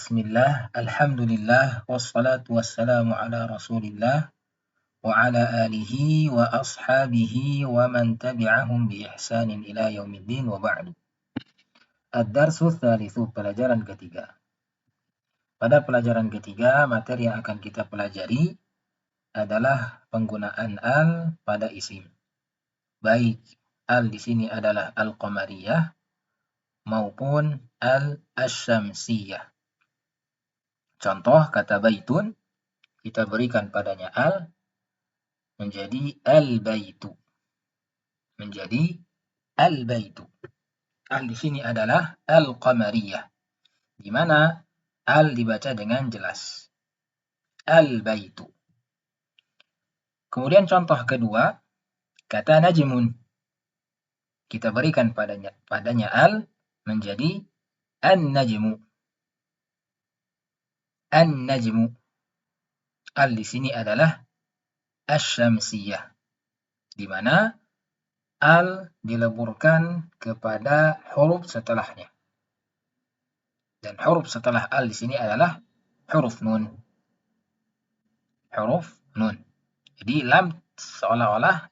Bismillah, alhamdulillah, wassalatu wassalamu ala rasulillah, wa ala alihi wa ashabihi wa man tabi'ahum bi ihsanin ila yaumiddin wa ba'du. Ad-darsu tsalitsu, pelajaran ketiga. Pada pelajaran ketiga, materi yang akan kita pelajari adalah penggunaan al pada isim. Baik al di sini adalah al-qamariyah maupun al-asyamsiyah. Contoh kata baitun, kita berikan padanya al, menjadi al-baitu. Menjadi al-baitu. Al di sini adalah al-qamariyah, di mana al dibaca dengan jelas. Al-baitu. Kemudian contoh kedua, kata najmun. Kita berikan padanya al, menjadi an-najmu. An-najmu. Al di sini adalah asy-syamsiyah, di mana al dileburkan kepada huruf setelahnya. Dan huruf setelah al di sini adalah huruf nun. Huruf nun. Jadi lam seolah-olah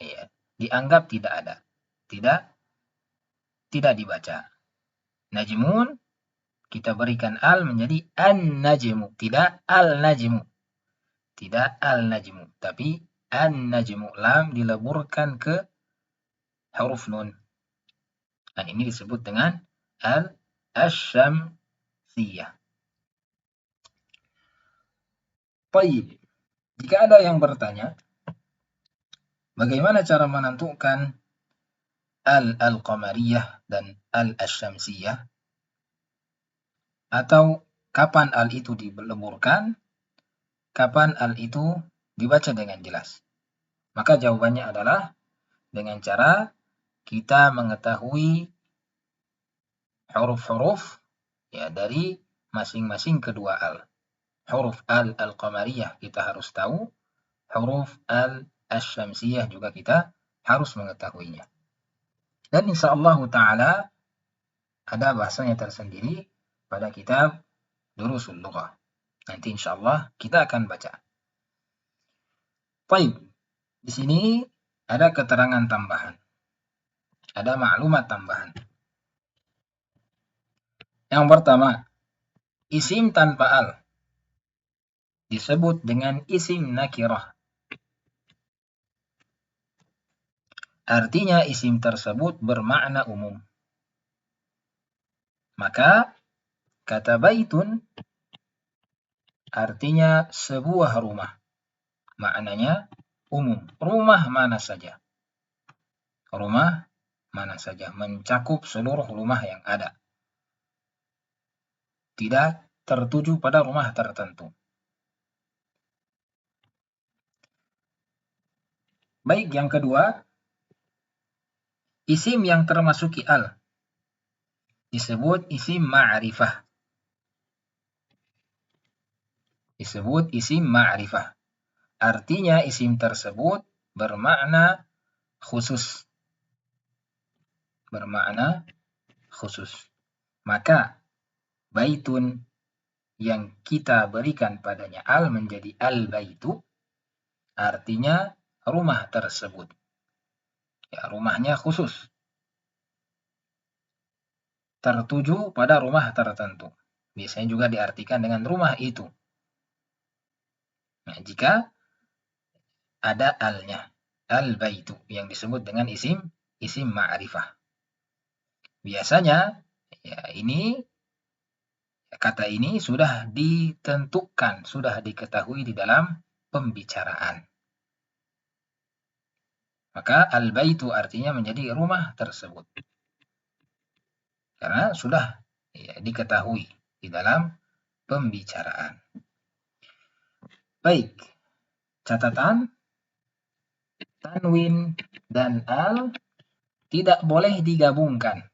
dianggap tidak ada. Tidak dibaca. Najmun kita berikan al menjadi an-najmu, tidak al-najmu. Tidak al-najmu, tapi an-najmu. Lam dileburkan ke huruf nun. Dan ini disebut dengan al-asyamsiyah. Baik. Jika ada yang bertanya, bagaimana cara menentukan al-qamariyah dan al-asyamsiyah? Atau kapan al itu dileburkan, kapan al itu dibaca dengan jelas? Maka jawabannya adalah dengan cara kita mengetahui huruf-huruf dari masing-masing kedua al. Huruf al-qamariyah kita harus tahu, huruf al-asyamsiyah juga kita harus mengetahuinya. Dan insyaallah ta'ala ada bahasanya tersendiri pada kitab Durusul Lughah. Nanti insyaallah kita akan baca. Baik, di sini ada keterangan tambahan. Ada maklumat tambahan. Yang pertama, isim tanpa al disebut dengan isim nakirah. Artinya isim tersebut bermakna umum. Maka kata baitun artinya sebuah rumah. Maknanya umum. Rumah mana saja. Rumah mana saja. Mencakup seluruh rumah yang ada. Tidak tertuju pada rumah tertentu. Baik, yang kedua, isim yang termasuki al disebut isim ma'rifah. Disebut isim ma'rifah. Artinya isim tersebut bermakna khusus. Bermakna khusus. Maka baitun yang kita berikan padanya al menjadi al-baitu, artinya rumah tersebut. Ya, rumahnya khusus. Tertuju pada rumah tertentu. Biasanya juga diartikan dengan rumah itu. Nah, jika ada alnya, al-baitu, yang disebut dengan isim ma'rifah. Biasanya kata ini sudah ditentukan, sudah diketahui di dalam pembicaraan. Maka al-baitu artinya menjadi rumah tersebut. Karena sudah diketahui di dalam pembicaraan. Baik, catatan, tanwin dan al tidak boleh digabungkan.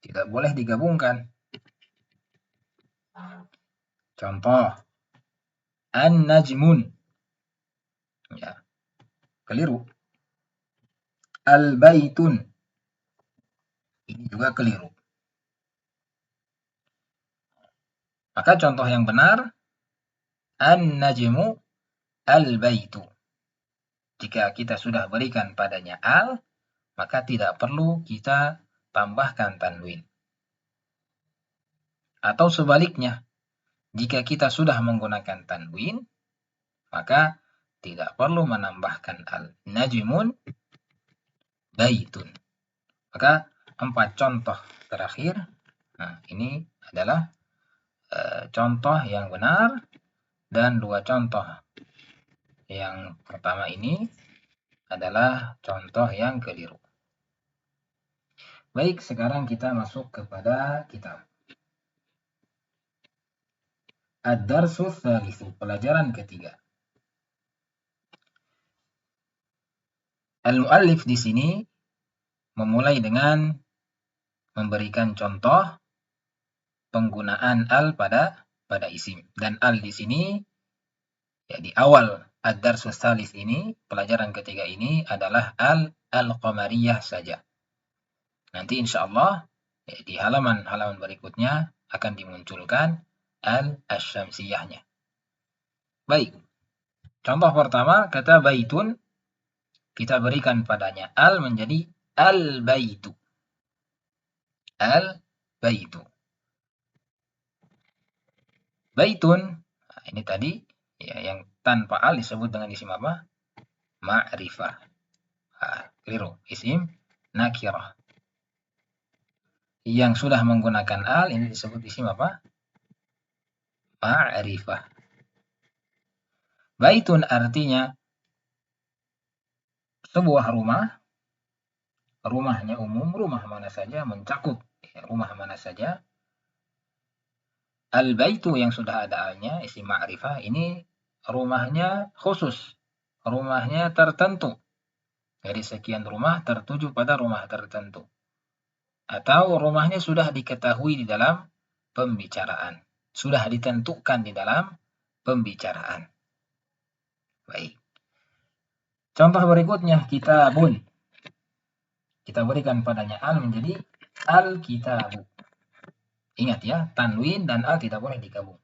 Tidak boleh digabungkan. Contoh, an-najmun. Ya, keliru. Al-baitun. Ini juga keliru. Maka contoh yang benar, an-najmu al-baitu. Jika kita sudah berikan padanya al, maka tidak perlu kita tambahkan tanwin. Atau sebaliknya, jika kita sudah menggunakan tanwin, maka tidak perlu menambahkan al. Najmun baitun. Maka 4 contoh terakhir, nah ini adalah contoh yang benar, dan 2 contoh yang pertama ini adalah contoh yang keliru. Baik, sekarang kita masuk kepada kitab. Ad-darsu tsalitsu, pelajaran ketiga. Al-muallif di sini memulai dengan memberikan contoh penggunaan al pada isim. Dan al di sini ya di awal ad-darsu tsalits ini, pelajaran ketiga ini adalah al-qamariyah saja. Nanti insyaallah ya, di halaman-halaman berikutnya akan dimunculkan al-asyamsiyahnya. Baik. Contoh pertama, kata baitun, kita berikan padanya al menjadi al-baitu. Al-baitu. Baitun, nah ini tadi ya, yang tanpa al disebut dengan isim apa? Ma'rifah. Keliru, isim nakirah. Yang sudah menggunakan al ini disebut isim apa? Ma'rifah. Baitun artinya sebuah rumah. Rumahnya umum, rumah mana saja mencakup ya, rumah mana saja. Al-baitu yang sudah ada alnya, isim ma'rifah, ini rumahnya khusus, rumahnya tertentu. Dari sekian rumah tertuju pada rumah tertentu. Atau rumahnya sudah diketahui di dalam pembicaraan. Sudah ditentukan di dalam pembicaraan. Baik. Contoh berikutnya, kitabun. Kita berikan padanya al menjadi al-kitabu. Ingat ya, tanwin dan al tidak boleh digabung.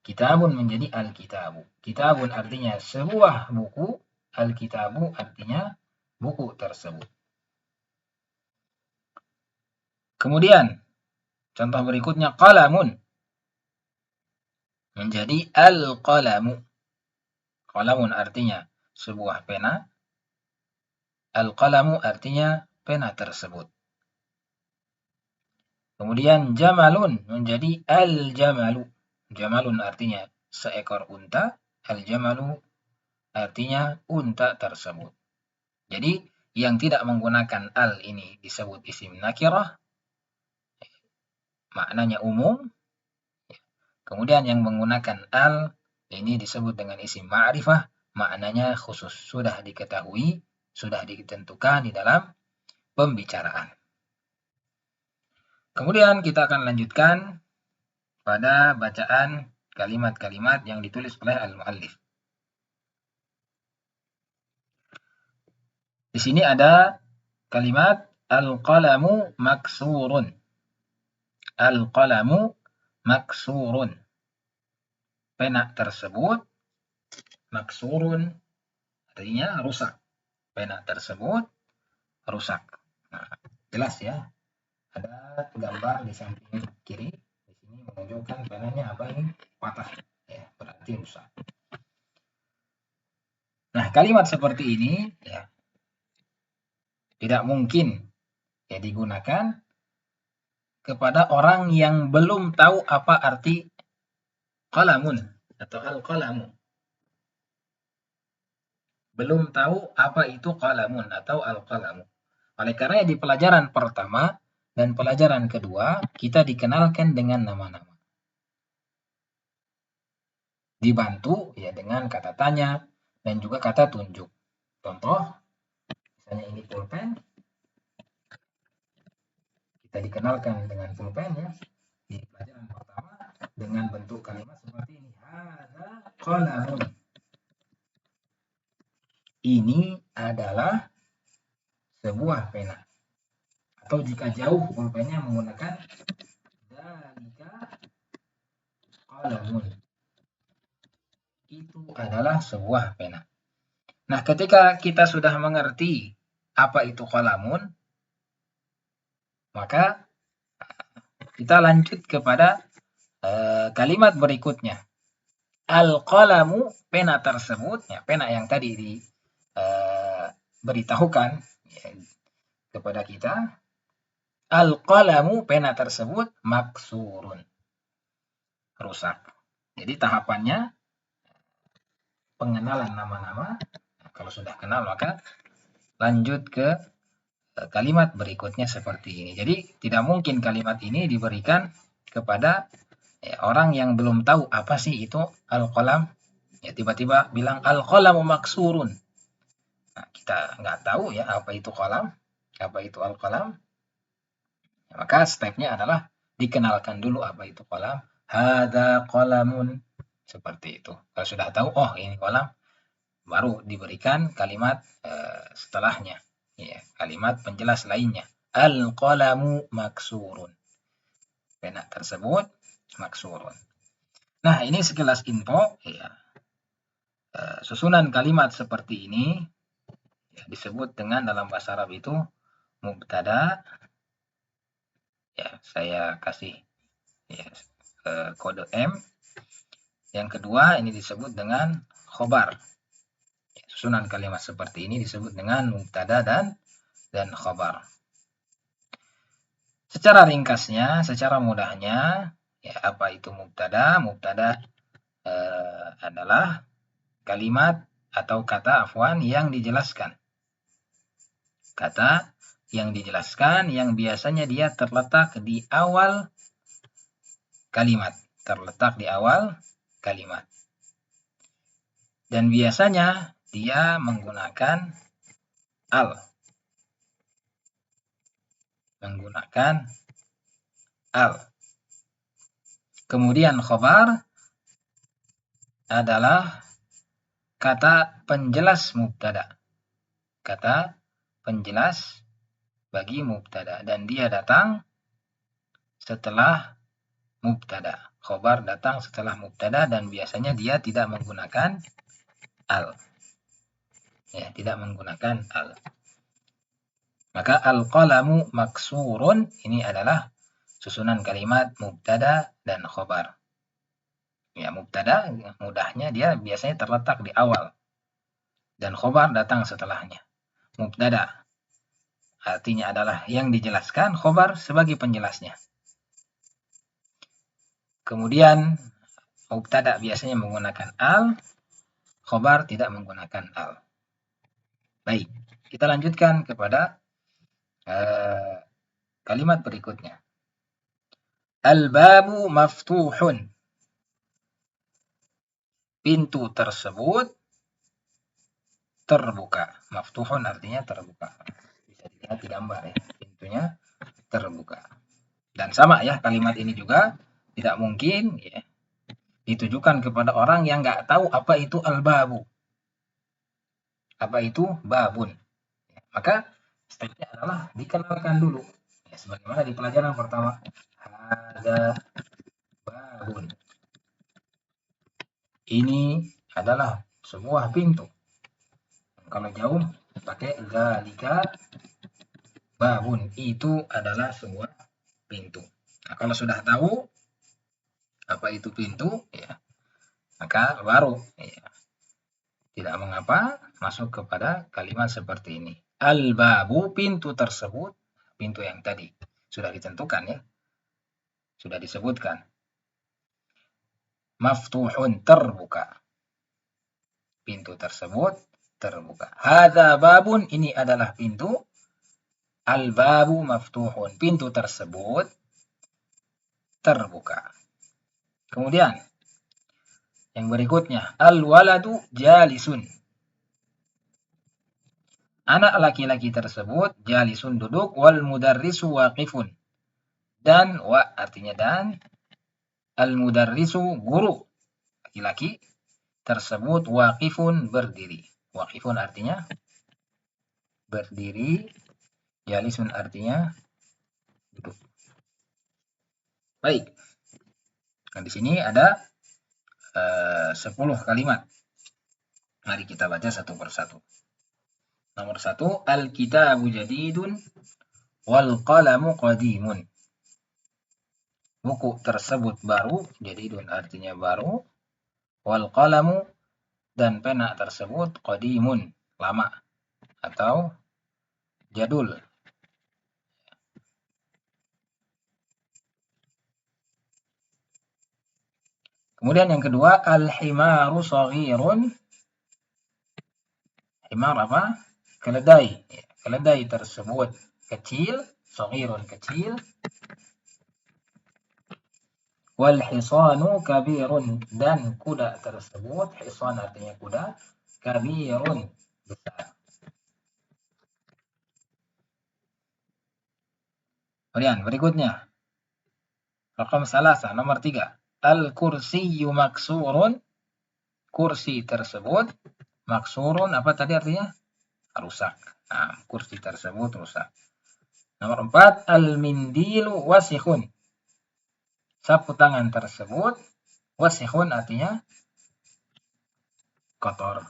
Kitabun menjadi al-kitabu. Kitabun artinya sebuah buku, al-kitabu artinya buku tersebut. Kemudian, contoh berikutnya qalamun. Menjadi al-qalamu. Qalamun artinya sebuah pena. Al-qalamu artinya pena tersebut. Kemudian jamalun menjadi al-jamalu. Jamalun artinya seekor unta. Al-jamalu artinya unta tersebut. Jadi yang tidak menggunakan al ini disebut isim nakirah. Maknanya umum. Kemudian yang menggunakan al ini disebut dengan isim ma'rifah. Maknanya khusus. Sudah diketahui, sudah ditentukan di dalam pembicaraan. Kemudian kita akan lanjutkan pada bacaan kalimat-kalimat yang ditulis oleh al-muallif. Di sini ada kalimat al-qalamu maksurun. Al-qalamu maksurun. Pena tersebut maksurun artinya rusak. Pena tersebut rusak. Nah, jelas ya. Ada gambar di samping kiri. Di sini menunjukkan penanya apa ini? Patah. Ya, berarti rusak. Nah, kalimat seperti ini ya tidak mungkin ya digunakan kepada orang yang belum tahu apa arti qalamun atau al-qalamu. Belum tahu apa itu qalamun atau al-qalamu. Oleh karena di pelajaran pertama dan pelajaran kedua kita dikenalkan dengan nama-nama. Dibantu ya dengan kata tanya dan juga kata tunjuk. Contoh, misalnya ini pulpen. Kita dikenalkan dengan pulpen ya. Di pelajaran pertama dengan bentuk kalimat seperti ini. Hadza qalamun. Ini adalah sebuah pena. Atau jika jauh pulpennya menggunakan dzalika qalamun. Itu adalah sebuah pena. Nah, ketika kita sudah mengerti apa itu qalamun, maka kita lanjut kepada kalimat berikutnya. Al-qalamu, pena tersebut, ya, pena yang tadi diberitahukan ya, kepada kita. Al-qalamu, pena tersebut, maksurun, rusak. Jadi tahapannya pengenalan nama-nama. Nah, kalau sudah kenal maka lanjut ke kalimat berikutnya seperti ini. Jadi tidak mungkin kalimat ini diberikan kepada orang yang belum tahu apa sih itu al-qalam. Ya, tiba-tiba bilang al-qalamu maksurun. Nah, kita nggak tahu ya apa itu qalam, apa itu al-qalam. Ya, maka stepnya adalah dikenalkan dulu apa itu qalam. Hadza qalamun. Seperti itu. Kalau sudah tahu, oh ini qalam, baru diberikan kalimat setelahnya. Ya, kalimat penjelas lainnya. Al-qalamu maksurun. Pena tersebut maksurun. Nah, ini sekilas info ya. Susunan kalimat seperti ini ya, disebut dengan dalam bahasa Arab itu mubtada. Ya, saya kasih ya, kode M. Yang kedua ini disebut dengan khobar. Ya, susunan kalimat seperti ini disebut dengan mubtada dan khobar. Secara ringkasnya, secara mudahnya, ya apa itu mubtada? Mubtada adalah kalimat atau kata afwan yang dijelaskan. Kata yang dijelaskan yang biasanya dia terletak di awal kalimat. Terletak di awal kalimat. Dan biasanya dia menggunakan al. Menggunakan al. Kemudian khobar adalah kata penjelas mubtada. Kata penjelas bagi mubtada. Dan dia datang setelah mubtada. Khobar datang setelah mubtada dan biasanya dia tidak menggunakan al. Ya, tidak menggunakan al. Maka al-qalamu maksurun ini adalah susunan kalimat mubtada dan khobar. Ya, mubtada mudahnya dia biasanya terletak di awal. Dan khobar datang setelahnya. Mubtada artinya adalah yang dijelaskan, khobar sebagai penjelasnya. Kemudian mubtada biasanya menggunakan al, khobar tidak menggunakan al. Baik, kita lanjutkan kepada kalimat berikutnya. Al-babu maftuhun. Pintu tersebut terbuka. Maftuhun artinya terbuka. Bisa dilihat di gambar ya. Pintunya terbuka. Dan sama ya, kalimat ini juga tidak mungkin ya, ditujukan kepada orang yang nggak tahu apa itu al-babu. Apa itu babun. Ya, maka stepnya adalah dikenalkan dulu. Ya, sebagaimana di pelajaran pertama. Ada babun. Ini adalah sebuah pintu. Kalau jauh pakai zalika babun. Itu adalah sebuah pintu. Nah, kalau sudah tahu apa itu pintu, ya, maka baru ya, tidak mengapa masuk kepada kalimat seperti ini. Al-babu, pintu tersebut, pintu yang tadi sudah ditentukan ya, sudah disebutkan. Maftuhun, terbuka. Pintu tersebut terbuka. Hadza babun, ini adalah pintu. Al-babu maftuhun, pintu tersebut terbuka. Kemudian yang berikutnya, al-waladu jalisun. Anak laki-laki tersebut jalisun duduk, wal mudarrisu waqifun. Dan wa artinya dan, al mudarrisu guru laki-laki tersebut waqifun berdiri. Waqifun artinya berdiri, jalisun artinya duduk. Baik. Nah, di sini ada 10 kalimat. Mari kita baca satu persatu. Nomor 1, al-kitabu jadidun wal qalamu qadimun. Buku tersebut baru, jadidun artinya baru, wal qalamu dan pena tersebut qadimun, lama atau jadul. Kemudian yang kedua, al-himaru shaghirun. Himar apa? Keledai. Keledai tersebut kecil, shaghirun kecil. Wal hisanu kabirun, dan kuda tersebut, hisan artinya kuda, kabirun, besar. Kemudian berikutnya, raqam salasa, nomor 3. Al-kursiyyu maksurun, kursi tersebut maksurun, apa tadi artinya? Rusak. Nah, kursi tersebut rusak. Nomor 4, al-mindilu wasikhun. Sapu tangan tersebut wasikhun artinya kotor.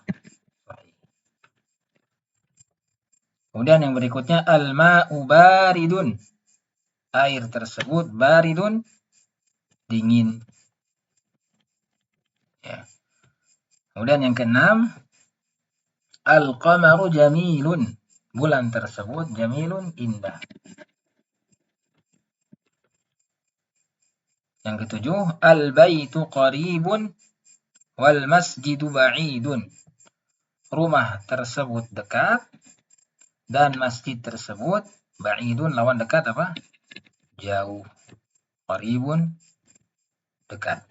Kemudian yang berikutnya, al-ma'u baridun. Air tersebut baridun, dingin. Ya. Kemudian yang keenam, al-qamaru jamilun. Bulan tersebut jamilun, indah. Yang ketujuh, al-baitu qaribun wal masjidu ba'idun. Rumah tersebut dekat dan masjid tersebut ba'idun, lawan dekat apa? Jauh. Qaribun, dekat.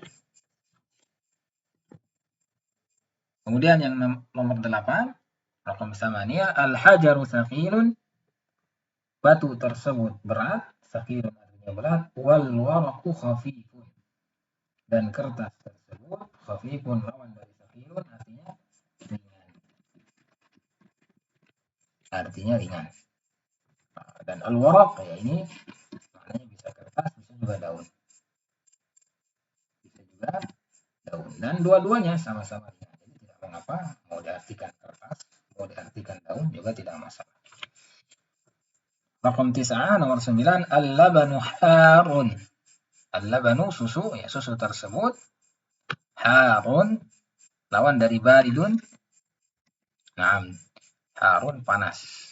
Kemudian yang nomor 8, raqam 8, al-hajaru thaqilun. Batu tersebut berat, thaqilun artinya berat, wal waraqu khafifun. Dan kertas tersebut khafifun, lawan dari thaqilun artinya ringan. Artinya ringan. Dan al-waraq ya ini maknanya bisa kertas, bisa juga daun. Bisa juga daun. Dan dua-duanya sama-sama ringan. Jadi tidak mengapa mau diartikan kertas, mau diartikan daun juga tidak masalah. Raqam 9, nomor 9, al-labanu harun. Al-labanu susu, ya susu tersebut harun, lawan dari baridun. Naam, harun panas.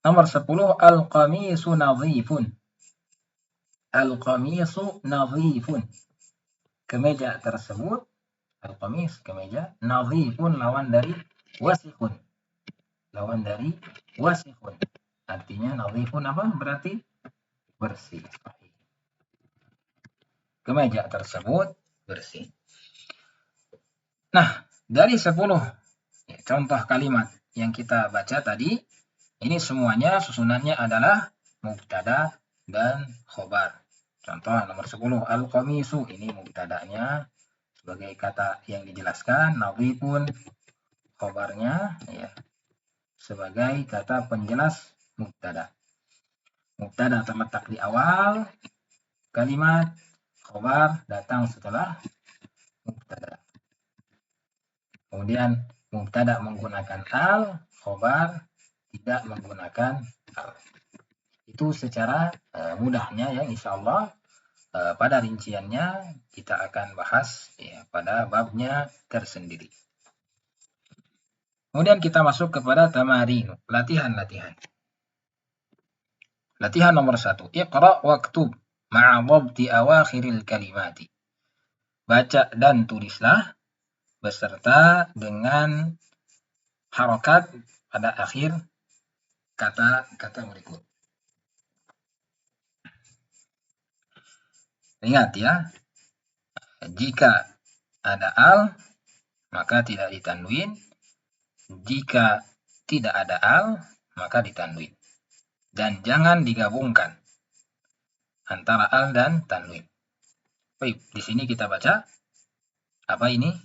Nomor 10, al-qamisu nadhifun. Al-qamisu nadhifun. Kemeja tersebut, al-qamis kemeja, nadhifun lawan dari wasikhun. Lawan dari wasikhun. Artinya nadhifun apa? Berarti bersih. Kemeja tersebut bersih. Nah, dari 10 contoh kalimat yang kita baca tadi, ini semuanya susunannya adalah mubtada dan khobar. Contoh nomor 10, al-qamisu, ini mubtadanya sebagai kata yang dijelaskan, nadhifun khobarnya ya sebagai kata penjelas mubtada. Mubtada terletak di awal kalimat, khobar datang setelah mubtada. Kemudian mubtada menggunakan al, khobar tidak menggunakan al. Itu secara mudahnya ya, insyaallah pada rinciannya kita akan bahas ya pada babnya tersendiri. Kemudian kita masuk kepada tamarin, latihan-latihan. Latihan nomor 1, iqra waktub ma'a dhabti awakhiril kalimati. Baca dan tulislah beserta dengan harokat pada akhir kata-kata berikut. Ingat ya, jika ada al, maka tidak ditanwin. Jika tidak ada al, maka ditanwin. Dan jangan digabungkan antara al dan tanwin. Baik, di sini kita baca apa ini?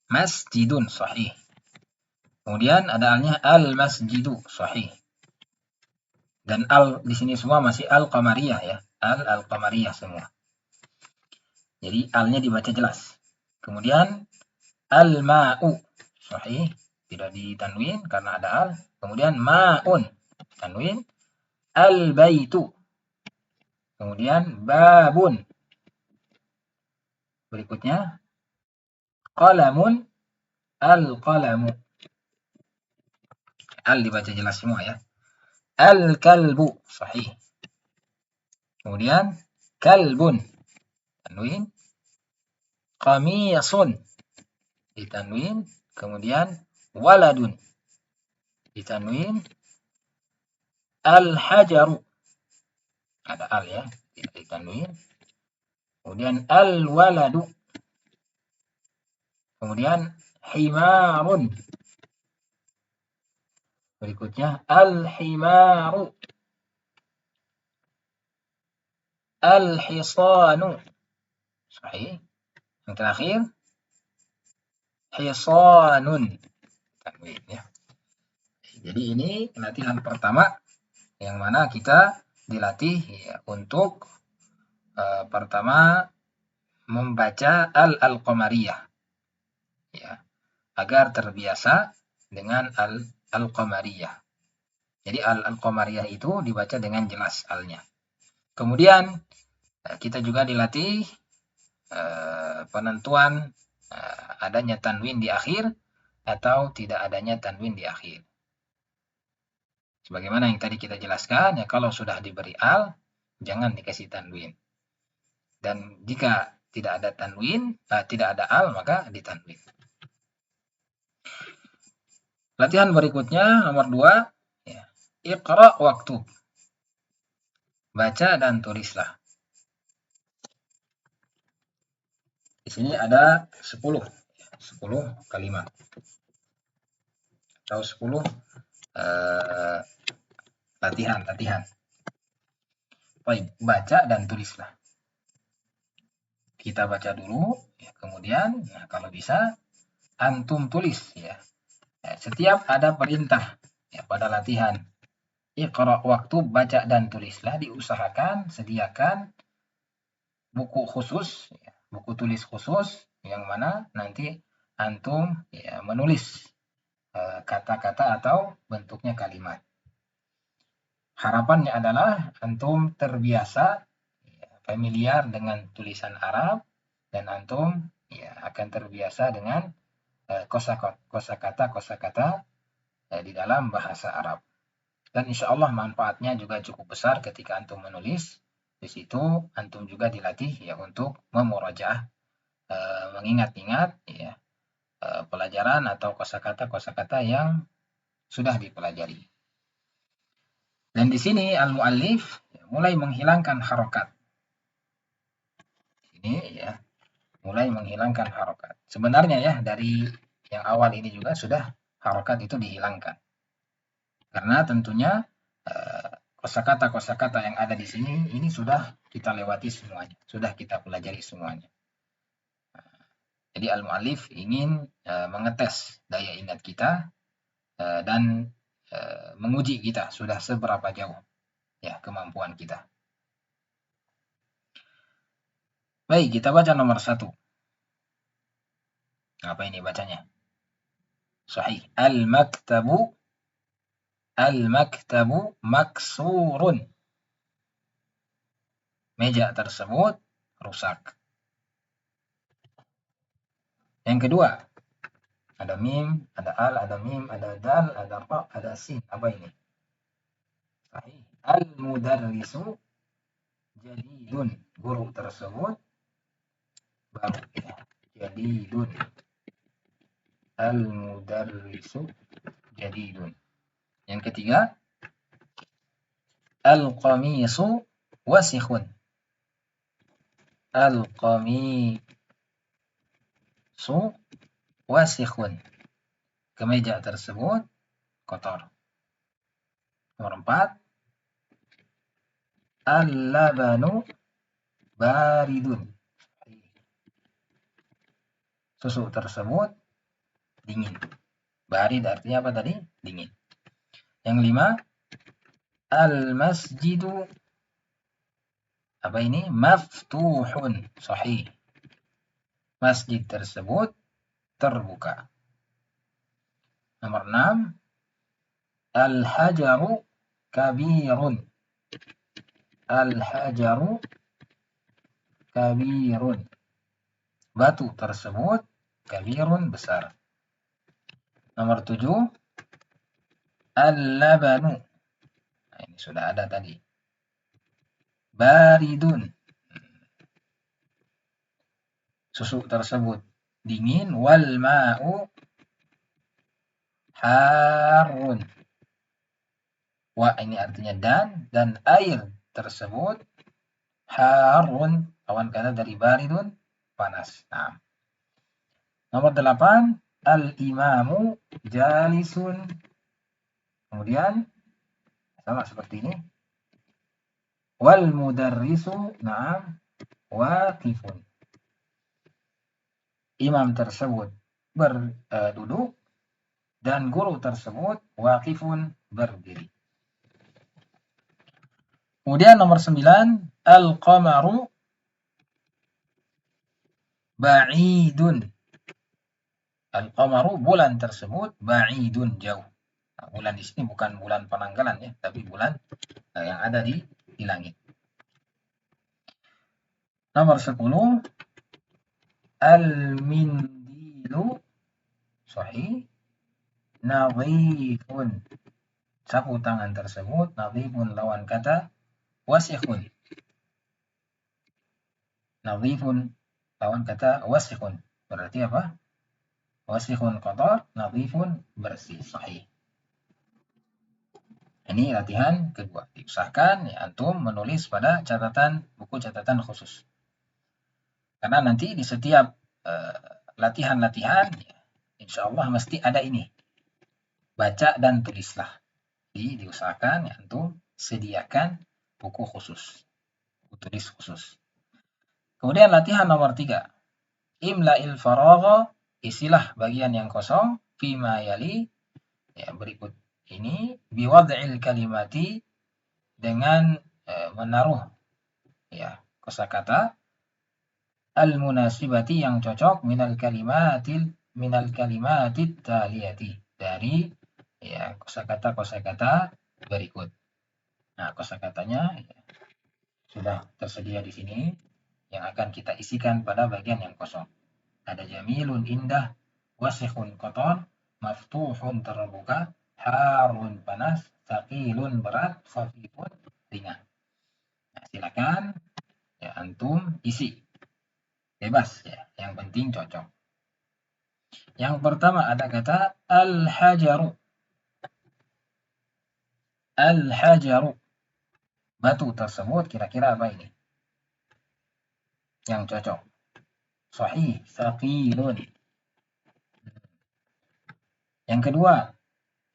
Masjidun, sahih. Kemudian ada alnya al-masjidu, sahih. Dan al di sini semua masih al-qamariyah ya. Al-qamariyah semua. Jadi alnya dibaca jelas. Kemudian al-ma'u, sahih, tidak ditanwin karena ada al. Kemudian ma'un, tanwin. Al-baitu, kemudian babun. Berikutnya qalamun, al-qalamu. Al dibaca jelas semua ya. Al-kalbu, sahih. Kemudian kalbun, tanwin. Qamisun, ditanwin. Kemudian waladun, ditanwin. Al-hajaru, ada al ya, tidak ditanwin. Kemudian al-waladu. Kemudian himarun. Berikutnya al-himaru. Al-hisanu. Sahih. Yang terakhir hisanun. Tanwin ya. Jadi ini latihan pertama yang mana kita dilatih ya, untuk pertama membaca al-qamariyah ya, agar terbiasa dengan al-qamariyah. Jadi al-qamariyah itu dibaca dengan jelas alnya. Kemudian kita juga dilatih penentuan adanya tanwin di akhir atau tidak adanya tanwin di akhir. Sebagaimana yang tadi kita jelaskan, ya kalau sudah diberi al, jangan dikasih tanwin. Dan jika tidak ada tanwin, tidak ada al, maka ditanwin. Latihan berikutnya, nomor 2, ya. Iqra waktub. Baca dan tulislah. Di sini ada 10 kalimat. Atau 10 latihan. Baik, baca dan tulislah. Kita baca dulu, ya, kemudian kalau bisa antum tulis ya. Setiap ada perintah ya, pada latihan Iqra waktu baca dan tulislah, diusahakan sediakan buku khusus, ya, buku tulis khusus yang mana nanti antum ya, menulis kata-kata atau bentuknya kalimat. Harapannya adalah antum terbiasa ya, familiar dengan tulisan Arab dan antum ya, akan terbiasa dengan kosakata di dalam bahasa Arab. Dan insya Allah manfaatnya juga cukup besar ketika antum menulis. Di situ antum juga dilatih ya untuk memurajaah, mengingat-ingat ya, pelajaran atau kosakata yang sudah dipelajari. Dan di sini al-muallif mulai menghilangkan harokat. Ini ya, mulai menghilangkan harokat. Sebenarnya ya dari yang awal ini juga sudah harokat itu dihilangkan. Karena tentunya kosakata yang ada di sini ini sudah kita lewati semuanya, sudah kita pelajari semuanya. Jadi al-muallif ingin mengetes daya ingat kita dan menguji kita sudah seberapa jauh ya kemampuan kita. Baik, kita baca nomor 1. Apa ini bacanya? Sahih. Al-maktabu maksurun. Meja tersebut rusak. Yang kedua, ada mim, ada al, ada mim, ada dal, ada ra, ada sin. Apa ini? Sahih. Al-mudarrisu jadidun. Guru tersebut baru ya. Jadidun. Al-mudarrisu jadidun. Yang ketiga, al-qamisu wasikhun. Al-qamisu wasikhun. Kemeja tersebut kotor. Nomor 4, al-labanu baridun. Susu tersebut dingin. Barid artinya apa tadi? Dingin. Yang 5, al-masjidu apa ini? Maftuhun. Sahih. masjid tersebut terbuka. Nomor 6, al-hajaru kabirun. Al-hajaru kabirun. Batu tersebut kabirun besar. Nomor 7, al-labanu. Nah, ini sudah ada tadi. Baridun. Susu tersebut dingin. Wal ma'u harun. Wa ini artinya dan air tersebut harun, lawan kata dari baridun, panas. Nah. Nomor 8, al-imamu jalisun. Kemudian sama seperti ini. Wal mudarrisu na'am waqifun. Imam tersebut berduduk dan guru tersebut waqifun, berdiri. Kemudian nomor 9, al-qamaru ba'idun. Al-qamaru, bulan tersebut, ba'idun, jauh. Nah, bulan di sini bukan bulan penanggalan ya, tapi bulan yang ada di langit. Nomor 10, al-mindilu sahih nadhifun. Sapu tangan tersebut nadhifun, lawan kata wasikhun. Nadhifun lawan kata wasikhun. Berarti apa? Wasikhun kotor, nadhifun bersih, sahih. Ini latihan kedua. Diusahakan ya antum menulis pada buku catatan khusus. Karena nanti di setiap latihan-latihan ya, insya Allah mesti ada ini. Baca dan tulislah. Jadi diusahakan ya antum sediakan buku khusus. Buku tulis khusus. Kemudian latihan nomor 3. Imla'il faragha, isilah bagian yang kosong, fima yali, ya berikut ini, biwad'il kalimati, dengan menaruh ya kosakata, al-munasibati, yang cocok, minal kalimatit taliyati, dari ya kosakata berikut. Nah, kosakatanya ya, sudah tersedia di sini yang akan kita isikan pada bagian yang kosong. Ada jamilun, indah, wasikhun, kotor, maftuhun, terbuka, harun, panas, thaqilun, berat, khafifun, ringan. Nah, silakan ya antum isi. Bebas ya, yang penting cocok. Yang pertama ada kata al-hajaru. Al-hajaru. Batu tersebut kira-kira apa ini? Yang cocok. Sahih, thaqilun. Yang kedua,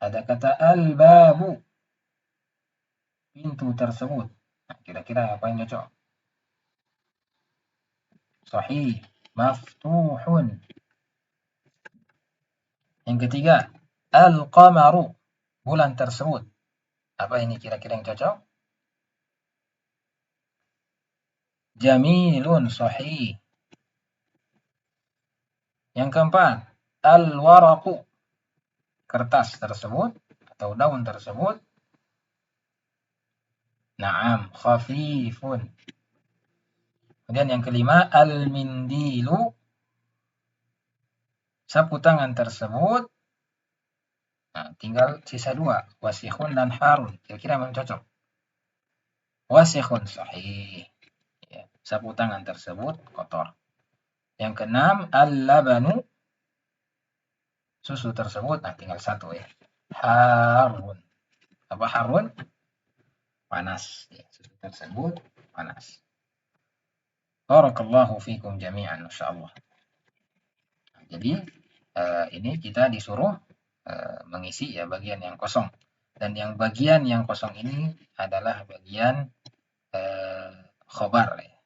ada kata al-babu. Pintu tersebut. Nah, kira-kira apa yang cocok? Sahih, maftuhun. Yang ketiga, al-qamaru. Bulan tersebut. Apa ini kira-kira yang cocok? Jamilun, sahih. Yang keempat, al-waraqu. Kertas tersebut atau daun tersebut. Naam, khafifun. Kemudian yang kelima, al-mindilu. Sapu tangan tersebut. Nah, tinggal sisa 2, wasikhun dan harun. Kira-kira yang cocok? Wasikhun, sahih. Ya, sapu tangan tersebut kotor. Yang keenam, al-labanu. Susu tersebut, nah tinggal 1 ya. Harun. Apa harun? Panas. Ya, susu tersebut panas. Barakallahu fikum jami'an, insyaallah. Nah, jadi ini kita disuruh mengisi ya bagian yang kosong. Dan yang bagian yang kosong ini adalah bagian khobar ya.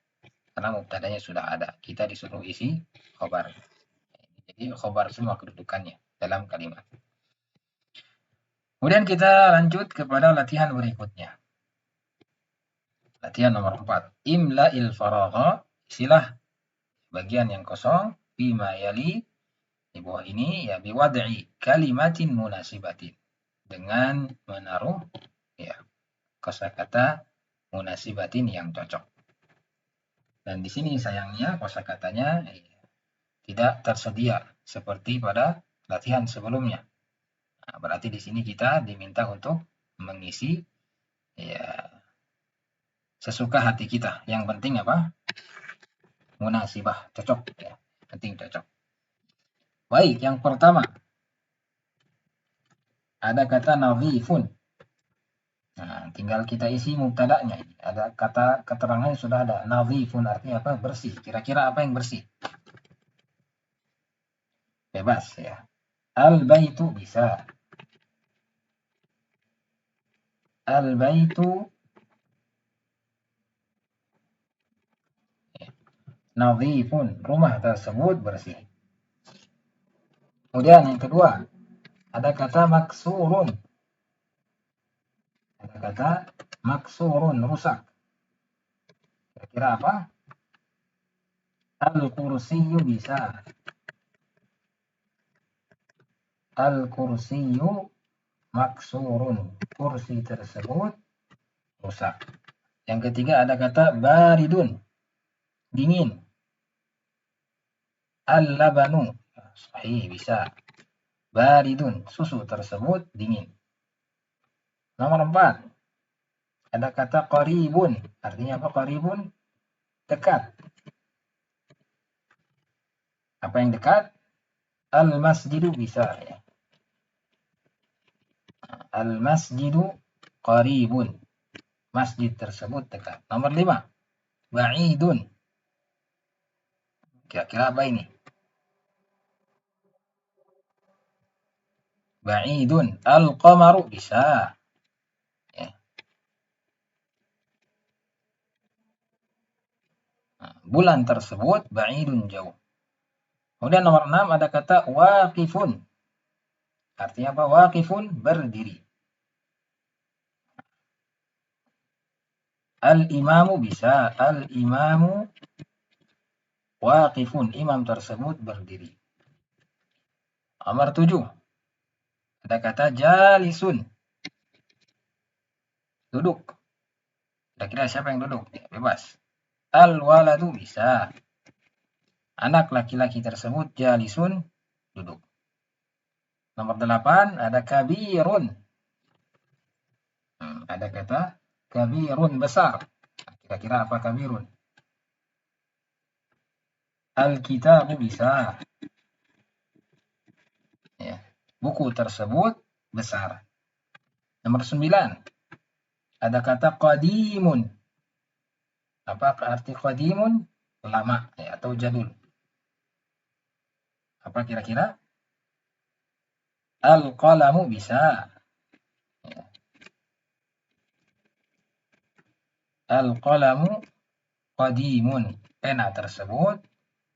Karena mubtadanya sudah ada. Kita disuruh isi khobar. Jadi khobar semua kedudukannya dalam kalimat. Kemudian kita lanjut kepada latihan berikutnya. Latihan nomor 4. Imla'il faragha, isilah bagian yang kosong, bima yali, di bawah ini ya biwad'i kalimatin munasibatin, dengan menaruh ya kosakata munasibatin yang cocok. Dan di sini sayangnya kosakatanya tidak tersedia seperti pada latihan sebelumnya. Nah, berarti di sini kita diminta untuk mengisi ya sesuka hati kita. Yang penting apa? Munasibah, cocok ya. Penting cocok. Baik, yang pertama ada kata nadhifun. Nah, tinggal kita isi mubtada'nya. Ada kata keterangannya sudah ada. Nadhifun artinya apa? Bersih. Kira-kira apa yang bersih? Bebas ya. Al-baitu bisa. Al-baitu nadhifun. Rumah tersebut bersih. Kemudian yang kedua, ada kata maksurun. Ada kata maksurun, rusak. Kira-kira apa? Al-kursiyu bisa. Al-kursiyu maksurun. Kursi tersebut rusak. Yang ketiga ada kata baridun. Dingin. Al-labanu. Sahih, bisa. Baridun. Susu tersebut dingin. Nomor 4. Ada kata qaribun. Artinya apa qaribun? Dekat. Apa yang dekat? Al-masjidu bisa ya. Al-masjidu qaribun. Masjid tersebut dekat. Nomor 5. Ba'idun. Kira-kira apa ini? Ba'idun. Al-qamaru bisa. Ya. Bulan tersebut ba'idun jauh. Kemudian nomor 6 ada kata waqifun. Artinya apa? Waqifun berdiri. Al-imamu bisa. Al-imamu waqifun. Imam tersebut berdiri. Nomor 7. Ada kata jalisun. Duduk. Kira-kira siapa yang duduk? Ya, bebas. Al-waladu bisa. Anak laki-laki tersebut jalisun, duduk. Nomor 8 ada kabirun. Ada kata kabirun, besar. Kira-kira apa kabirun? Al-kitabu bisa. Ya. Buku tersebut besar. Nomor 9 ada kata qadimun. Apa arti qadimun? Lama ya, atau jadul. Apa kira-kira? Al-qalamu bisa. Ya. Al-qalamu qadimun. Pena tersebut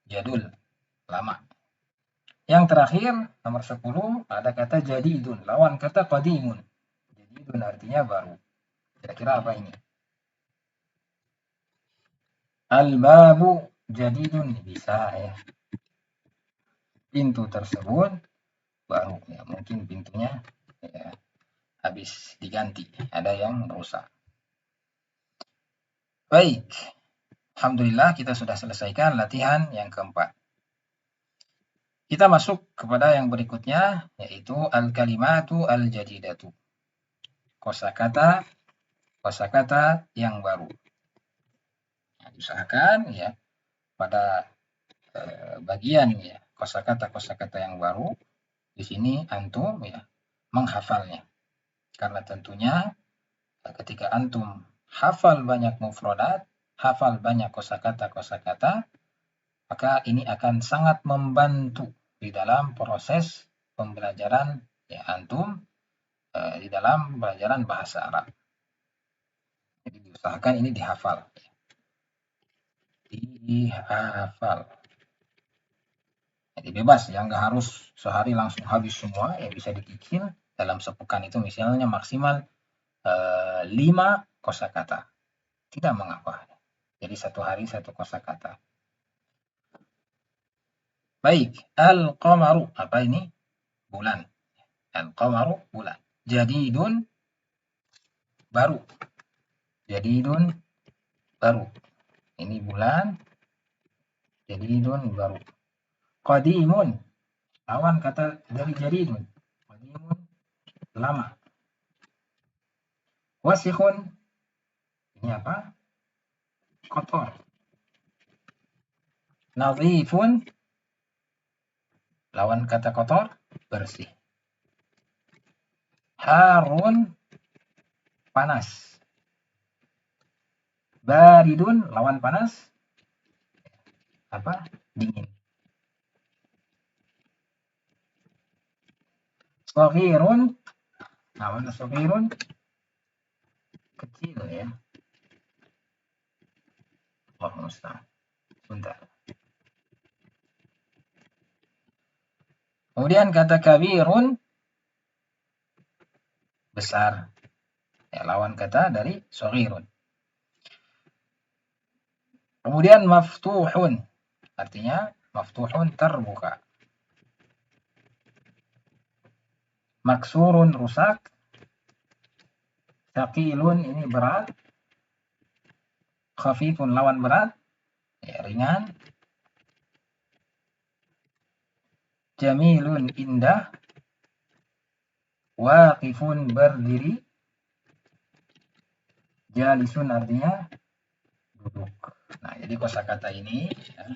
jadul, lama. Yang terakhir, nomor 10, ada kata jadidun. Lawan kata qadimun. Jadidun artinya baru. Kira-kira apa ini? Al-babu jadidun bisa ya. Pintu tersebut baru ya. Mungkin pintunya ya, habis diganti. Ada yang rusak. Baik. Alhamdulillah kita sudah selesaikan latihan yang keempat. Kita masuk kepada yang berikutnya, yaitu al-kalimatu al-jadidatu. Kosakata yang baru. Nah, diusahakan ya pada bagian ya kosakata yang baru di sini antum ya menghafalnya. Karena tentunya ketika antum hafal banyak mufradat, hafal banyak kosakata, maka ini akan sangat membantu di dalam proses pembelajaran ya antum di dalam pelajaran bahasa Arab. Jadi diusahakan ini dihafal. Dihafal. Jadi bebas ya, nggak harus sehari langsung habis semua, ya bisa dicicil dalam sepekan itu misalnya maksimal 5 kosakata. Tidak mengapa. Jadi satu hari satu kosakata. Baik, al-qamaru. Apa ini? Bulan. Al-qamaru, bulan. Jadidun, baru. Jadidun, baru. Ini bulan. Jadidun, baru. Qadimun, lawan kata dari jadidun. Qadimun, lama. Wasikhun, ini apa? Kotor. Nadhifun, lawan kata kotor, bersih. Harun, panas. Baridun, lawan panas, apa? Dingin. Shaghirun, lawan shaghirun, kecil ya. Allah musta'an. Bentar. Kemudian kata kabirun, besar. Ya, lawan kata dari shaghirun. Kemudian maftuhun, artinya maftuhun, terbuka. Maksurun, rusak. Thaqilun, ini berat. Khafifun, lawan berat, ya, ringan. Jamilun, indah. Waqifun, berdiri. Jalisun, artinya duduk. Nah, jadi kosakata ini ya,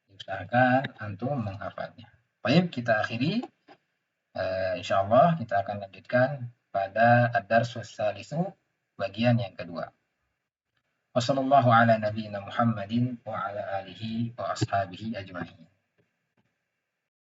diusahakan antum menghafalnya. Baik, kita akhiri. Insyaallah kita akan lanjutkan pada ad-darsus salisu, bagian yang kedua. Wassallallahu ala nabiyyina Muhammadin wa ala alihi wa ashabihi ajma'in.